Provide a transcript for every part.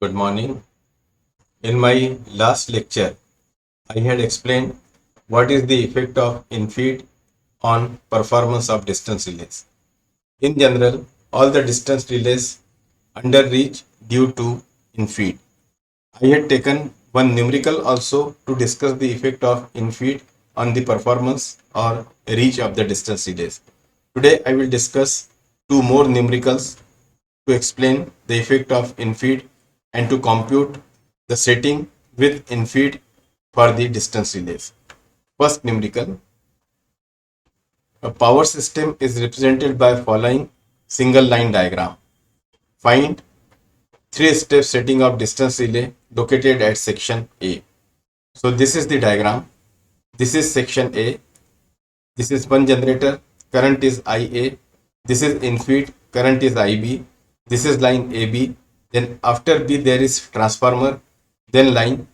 Good morning. In my last lecture, I had explained what is the effect of Infeed on performance of distance relays. In general, all the distance relays under reach due to Infeed. I had taken one numerical also to discuss the effect of Infeed on the performance or reach of the distance relays. Today I will discuss two more numericals to explain the effect of Infeed and to compute the setting with Infeed for the distance relays. First numerical, a power system is represented by following single line diagram. Find three-step setting of distance relay located at section A. So this is the diagram. This is section A. This is one generator. Current is IA. This is Infeed. Current is IB. This is line AB. Then after B there is transformer. Then line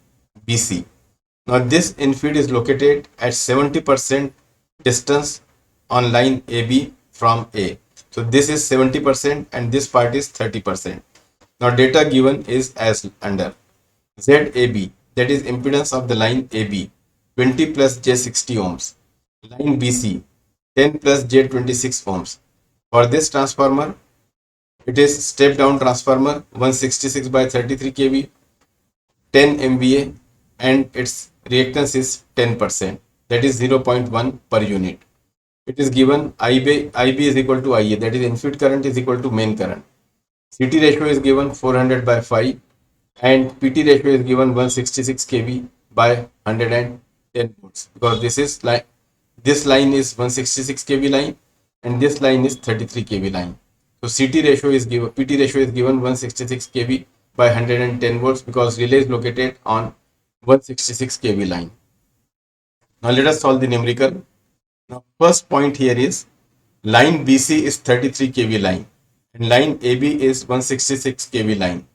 BC. Now this Infeed is located at 70% distance on line AB from A. So this is 70% and this part is 30%. Now data given is as under. ZAB, that is impedance of the line AB, 20 plus J60 ohms. Line BC, 10 plus J26 ohms. For this transformer, it is step down transformer 166 by 33 kV, 10 MVA, and its reactance is 10%, that is 0.1 per unit. It is given IB is equal to IA, that is Infeed current is equal to main current. CT ratio is given 400 by 5 and PT ratio is given 166 kV by 110 volts, because this line is 166 kV line and this line is 33 kV line. So PT ratio is given 166 kV by 110 volts because relay is located on 166 kV line. Now let us solve the numerical. Now first point here is line BC is 33 kV line and line AB is 166 kV line.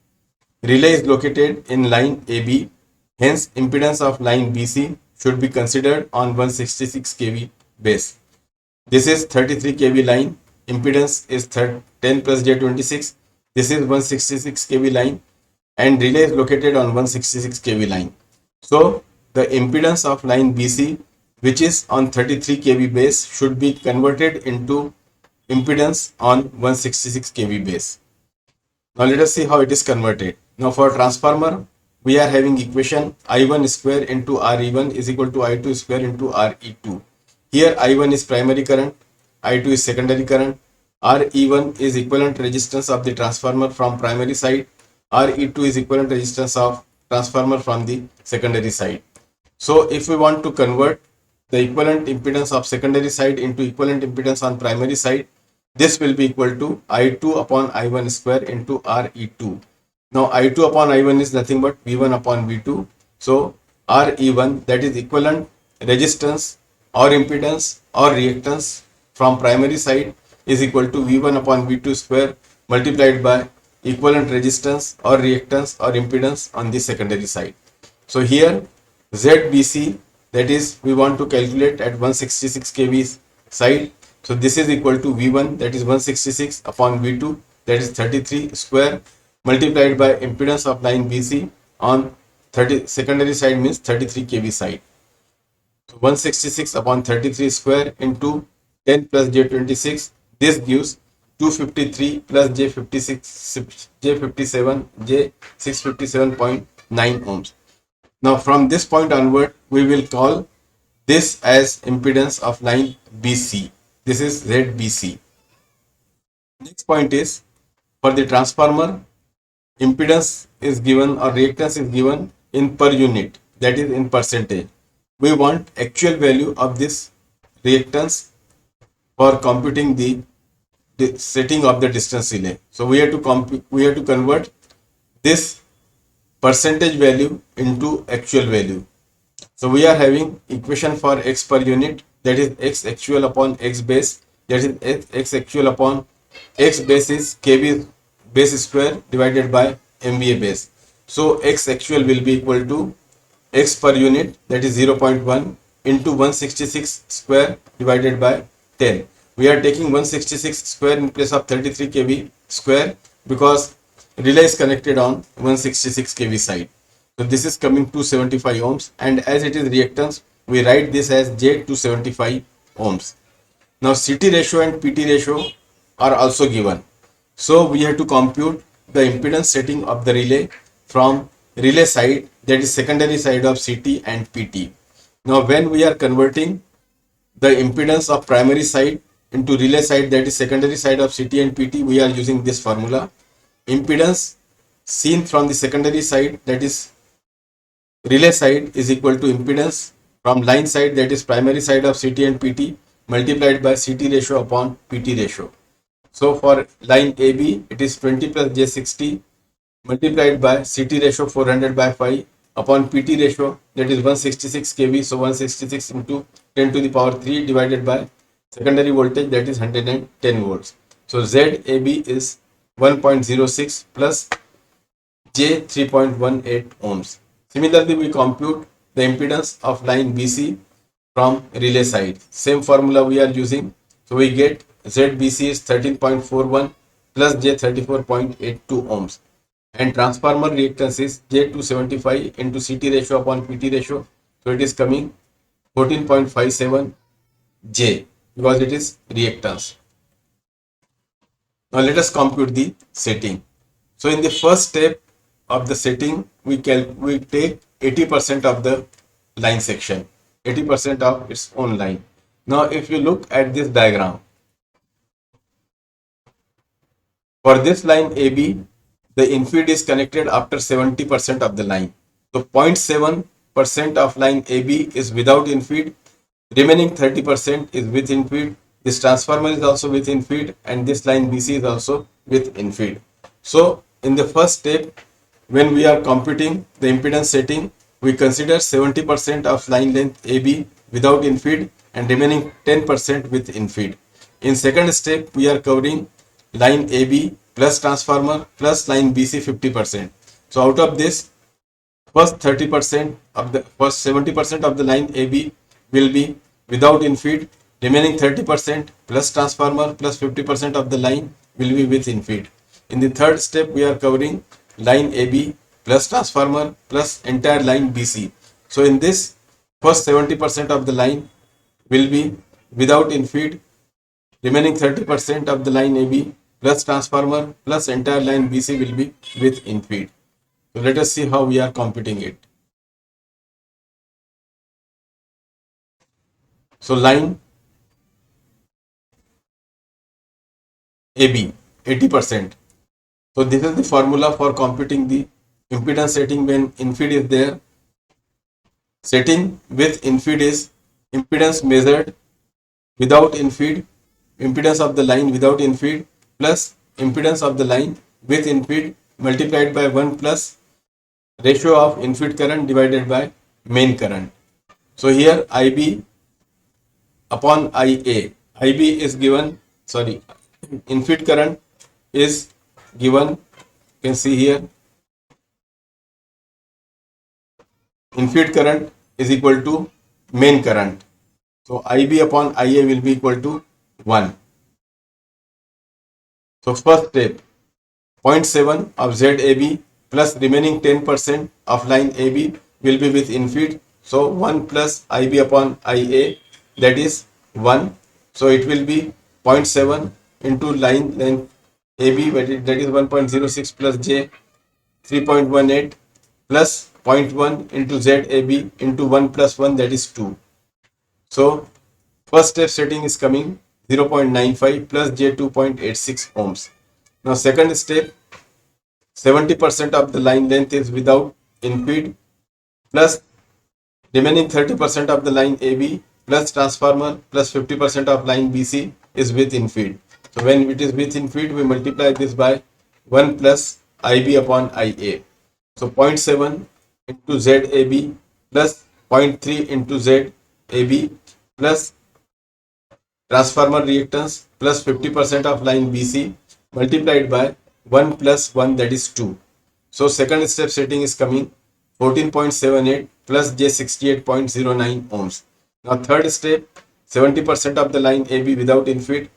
Relay is located in line AB, hence impedance of line BC should be considered on 166 kV base. This is 33 kV line, impedance is 10 plus J26, this is 166 kV line and relay is located on 166 kV line. So the impedance of line BC, which is on 33 kV base, should be converted into impedance on 166 kV base. Now let us see how it is converted. Now for transformer, we are having equation I1 square into RE1 is equal to I2 square into RE2. Here I1 is primary current, I2 is secondary current, RE1 is equivalent resistance of the transformer from primary side, RE2 is equivalent resistance of transformer from the secondary side. So if we want to convert the equivalent impedance of secondary side into equivalent impedance on primary side, this will be equal to I2 upon I1 square into RE2. Now I2 upon I1 is nothing but V1 upon V2. So RE1, that is equivalent resistance or impedance or reactance from primary side, is equal to V1 upon V2 square multiplied by equivalent resistance or reactance or impedance on the secondary side. So here ZBC, that is we want to calculate at 166 kV side. So this is equal to V1, that is 166 upon V2, that is 33 square multiplied by impedance of line BC on secondary side means 33 kV side. So 166 upon 33 square into 10 plus J26, this gives 253 plus J657.9 ohms. Now from this point onward, we will call this as impedance of line BC. This is ZBC. Next point is for the transformer, impedance is given or reactance is given in per unit, that is in percentage. We want actual value of this reactance for computing the setting of the distance relay. So we have to convert this percentage value into actual value. So we are having equation for x per unit, that is x actual upon x base, that is x actual upon x base is kV base square divided by MVA base. So x actual will be equal to x per unit, that is 0.1 into 166 square divided by 10. We are taking 166 square in place of 33 kV square because relay is connected on 166 kV side. So this is coming to 75 ohms, and as it is reactance, we write this as J275 ohms. Now CT ratio and PT ratio are also given. So we have to compute the impedance setting of the relay from relay side, that is secondary side of CT and PT. Now when we are converting the impedance of primary side into relay side, that is secondary side of CT and PT, we are using this formula. Impedance seen from the secondary side, that is relay side, is equal to impedance from line side, that is primary side of CT and PT, multiplied by CT ratio upon PT ratio. So for line AB, it is 20 plus J60 multiplied by CT ratio 400 by 5 upon PT ratio, that is 166 kV. So 166 into 10 to the power 3 divided by secondary voltage, that is 110 volts. So ZAB is 1.06 plus J 3.18 ohms. Similarly, we compute the impedance of line BC from relay side. Same formula we are using. So we get ZBC is 13.41 plus J 34.82 ohms. And transformer reactance is J275 into CT ratio upon PT ratio. So it is coming 14.57 J because it is reactance. Now let us compute the setting. So in the first step of the setting, we take 80% of the line section, 80% of its own line. Now if you look at this diagram, for this line AB, the infeed is connected after 70% of the line. So 0.7% of line AB is without infeed, remaining 30% is with infeed. This transformer is also with infeed, and this line BC is also with infeed. So in the first step, when we are computing the impedance setting, we consider 70% of line length AB without infeed and remaining 10% with infeed. In second step, we are covering line AB plus transformer plus line BC 50%. So out of this, first 30% of the first 70% of the line AB will be without infeed, remaining 30% plus transformer plus 50% of the line will be with infeed. In the third step, we are covering line AB plus transformer plus entire line BC. So in this, first 70% of the line will be without infeed, remaining 30% of the line AB plus transformer plus entire line BC will be with infeed. So let us see how we are computing it. So line AB 80%. So this is the formula for computing the impedance setting when infeed is there. Setting with infeed is impedance measured without infeed, impedance of the line without infeed plus impedance of the line with infeed multiplied by 1 plus ratio of infeed current divided by main current. So here IB upon IA. IB is given, infeed current is given, you can see here, infeed current is equal to main current. So IB upon IA will be equal to 1. So first step, 0.7 of ZAB plus remaining 10% of line AB will be with infeed. So 1 plus IB upon IA, that is 1. So it will be 0.7 into line length AB, that is 1.06 plus J 3.18 plus 0.1 into ZAB into 1 plus 1, that is 2. So first step setting is coming 0.95 plus J 2.86 ohms. Now second step, 70% of the line length is without infeed plus remaining 30% of the line AB plus transformer plus 50% of line BC is with infeed. So when it is with infeed, we multiply this by 1 plus IB upon IA. So 0.7 into ZAB plus 0.3 into ZAB plus transformer reactance plus 50% of line BC multiplied by 1 plus 1, that is 2. So second step setting is coming 14.78 plus J 68.09 ohms. Now third step, 70% of the line AB without infeed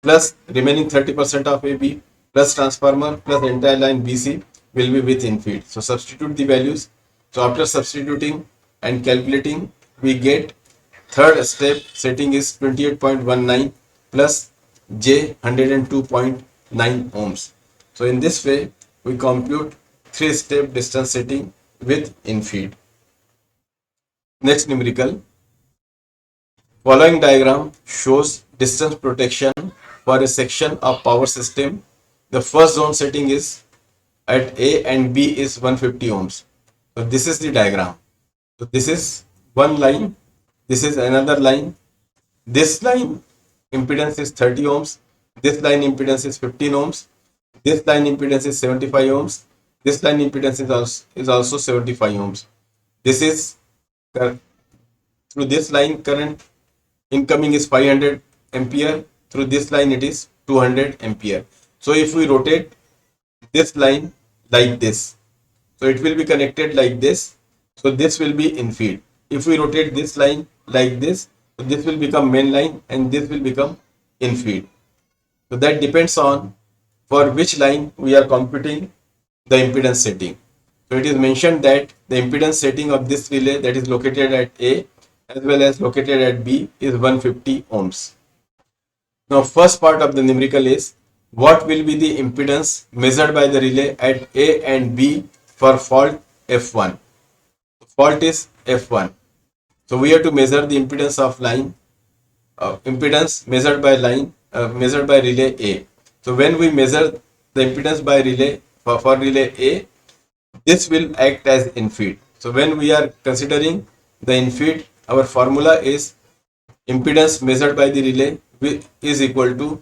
plus remaining 30% of AB plus transformer plus entire line BC will be with Infeed. So substitute the values. So after substituting and calculating, we get third step setting is 28.19 plus J 102.9 ohms. So in this way, we compute 3-step distance setting with Infeed. Next numerical. Following diagram shows distance protection for a section of power system. The first zone setting is at A and B is 150 ohms. So this is the diagram. So this is one line. This is another line. This line impedance is 30 ohms. This line impedance is 15 ohms. This line impedance is 75 ohms. This line impedance is also 75 ohms. This is through this line current incoming is 500 ampere. Through this line it is 200 ampere. So if we rotate this line like this, so it will be connected like this. So this will be Infeed. If we rotate this line like this, so this will become main line and this will become Infeed. So that depends on for which line we are computing the impedance setting. So it is mentioned that the impedance setting of this relay that is located at A as well as located at B is 150 ohms. Now first part of the numerical is what will be the impedance measured by the relay at A and B for fault F1. Fault is F1. So we have to measure the impedance of line, impedance measured by line, measured by relay A. So when we measure the impedance by relay for relay A, this will act as Infeed. So when we are considering the Infeed, our formula is impedance measured by the relay is equal to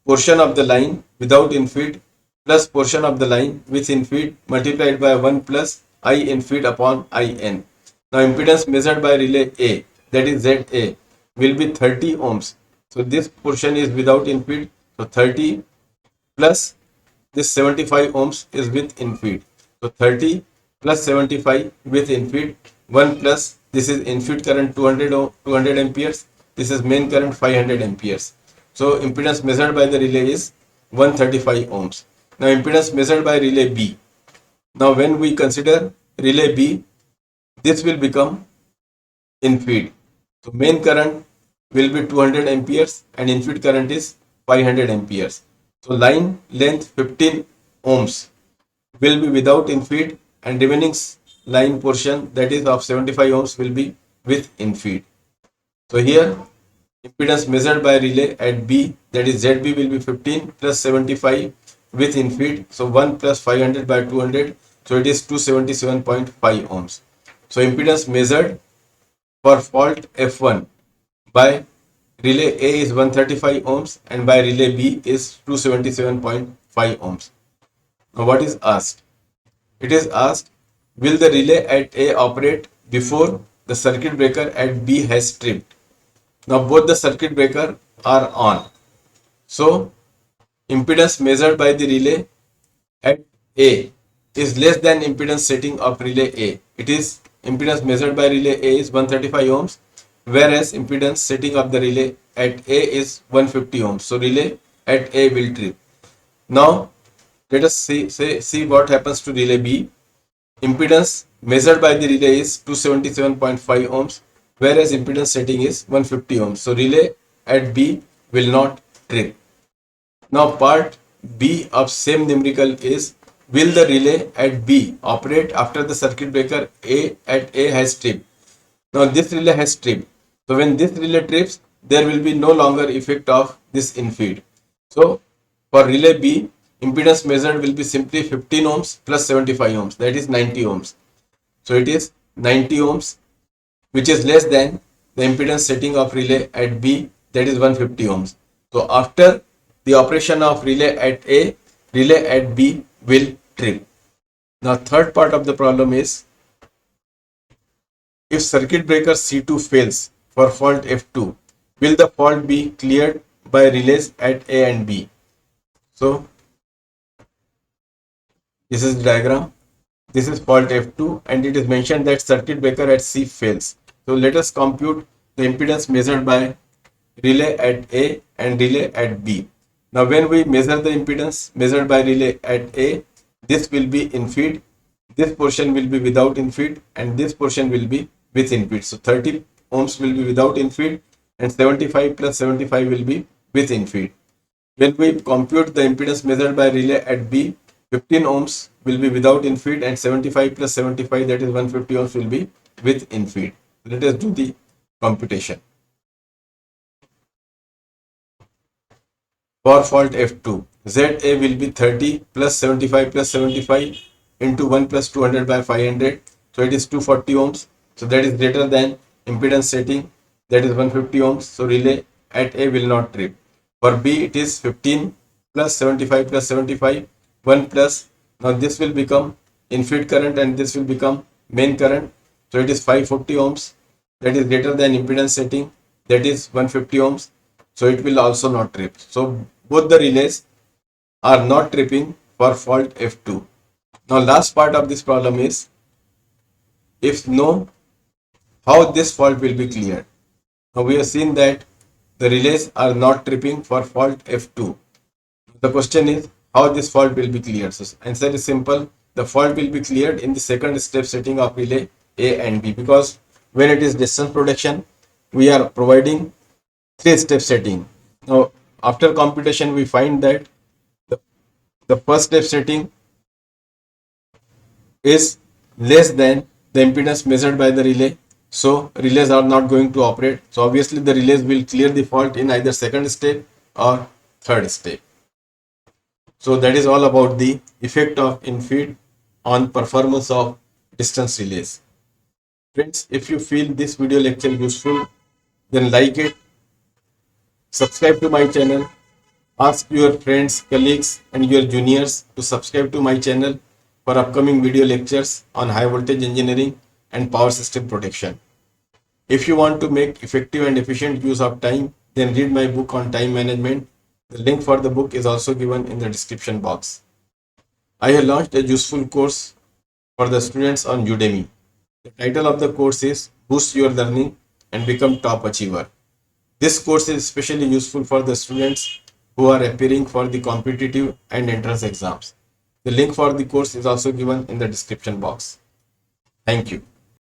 portion of the line without Infeed plus portion of the line with Infeed multiplied by 1 plus I Infeed upon IN. Now impedance measured by relay A, that is ZA, will be 30 ohms. So this portion is without Infeed. So 30 plus this 75 ohms is with Infeed. So 30 plus 75 with Infeed. 1 plus this is Infeed current 200 amperes. This is main current 500 amperes. So impedance measured by the relay is 135 ohms. Now impedance measured by relay B. Now when we consider relay B, this will become Infeed. So main current will be 200 amperes and Infeed current is 500 amperes. So line length 15 ohms will be without Infeed and remaining line portion that is of 75 ohms will be with Infeed. So here impedance measured by relay at B, that is ZB, will be 15 plus 75 with Infeed. So 1 plus 500 by 200. So it is 277.5 ohms. So impedance measured for fault F1 by relay A is 135 ohms and by relay B is 277.5 ohms. Now what is asked? It is asked, will the relay at A operate before the circuit breaker at B has tripped? Now both the circuit breaker are on. So impedance measured by the relay at A is less than impedance setting of relay A. It is impedance measured by relay A is 135 ohms, whereas impedance setting of the relay at A is 150 ohms. So relay at A will trip. Now let us see what happens to relay B. Impedance measured by the relay is 277.5 ohms, whereas impedance setting is 150 ohms. So relay at B will not trip. Now part B of same numerical is, will the relay at B operate after the circuit breaker A at A has tripped? Now this relay has tripped. So when this relay trips, there will be no longer effect of this Infeed. So for relay B, impedance measured will be simply 15 ohms plus 75 ohms, that is 90 ohms. So it is 90 ohms, which is less than the impedance setting of relay at B, that is 150 ohms. So after the operation of relay at A, relay at B will trip. Now third part of the problem is, if circuit breaker C2 fails for fault F2, will the fault be cleared by relays at A and B? So this is the diagram. This is fault F2 and it is mentioned that circuit breaker at C fails. So let us compute the impedance measured by relay at A and relay at B. Now when we measure the impedance measured by relay at A, this will be in feed, this portion will be without in feed, and this portion will be with in feed. So 30 ohms will be without in feed and 75 plus 75 will be with in feed. When we compute the impedance measured by relay at B, 15 ohms will be without in feed and 75 plus 75, that is 150 ohms, will be with in feed. Let us do the computation. For fault F2, ZA will be 30 plus 75 plus 75 into 1 plus 200 by 500. So it is 240 ohms. So that is greater than impedance setting, that is 150 ohms. So relay at A will not trip. For B, it is 15 plus 75 plus 75, 1 plus. Now this will become in-feed current and this will become main current. So it is 540 ohms. That is greater than impedance setting, that is 150 ohms. So it will also not trip. So both the relays are not tripping for fault F2. Now last part of this problem is, if no, how this fault will be cleared. Now we have seen that the relays are not tripping for fault F2. The question is how this fault will be cleared. So answer is simple. The fault will be cleared in the second step setting of relay A and B, because when it is distance protection, we are providing 3-step setting. Now after computation, we find that the first step setting is less than the impedance measured by the relay. So relays are not going to operate. So obviously the relays will clear the fault in either second step or third step. So that is all about the effect of Infeed on performance of distance relays. Friends, if you feel this video lecture useful, then like it, subscribe to my channel, ask your friends, colleagues and your juniors to subscribe to my channel for upcoming video lectures on high voltage engineering and power system protection. If you want to make effective and efficient use of time, then read my book on time management. The link for the book is also given in the description box. I have launched a useful course for the students on Udemy. The title of the course is Boost Your Learning and Become Top Achiever. This course is especially useful for the students who are appearing for the competitive and entrance exams. The link for the course is also given in the description box. Thank you.